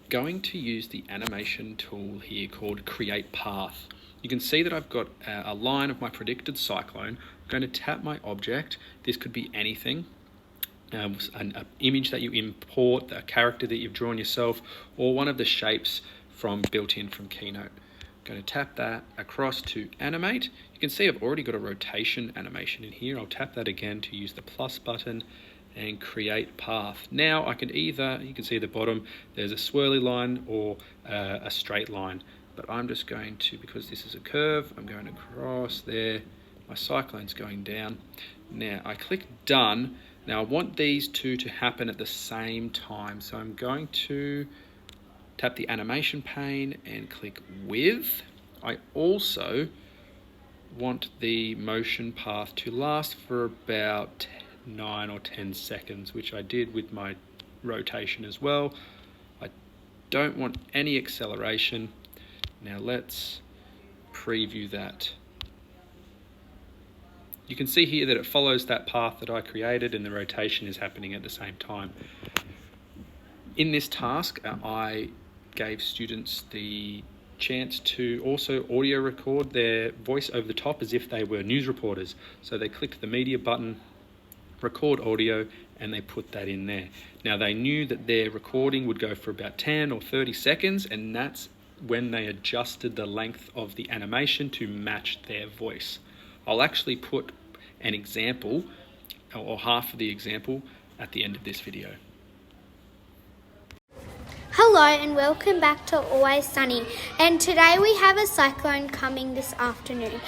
going to use the animation tool here called Create Path. You can see that I've got a line of my predicted cyclone. I'm going to tap my object. This could be anything. An image that you import, a character that you've drawn yourself, or one of the shapes built-in from Keynote. I'm going to tap that across to animate. You can see I've already got a rotation animation in here. I'll tap that again to use the plus button and create path. Now I can either, you can see at the bottom, there's a swirly line or a straight line. But I'm just going to, because this is a curve, I'm going across there. My cyclone's going down. Now I click done. Now I want these two to happen at the same time. So I'm going to tap the animation pane and click with. I also want the motion path to last for about 9 or 10 seconds, which I did with my rotation as well. I don't want any acceleration. Now let's preview that. You can see here that it follows that path that I created and the rotation is happening at the same time. In this task, I gave students the chance to also audio record their voice over the top as if they were news reporters. So they clicked the media button, record audio, and they put that in there. Now they knew that their recording would go for about 10 or 30 seconds, and that's when they adjusted the length of the animation to match their voice. I'll actually put an example or half of the example at the end of this video. Hello and welcome back to Always Sunny, and today we have a cyclone coming this afternoon.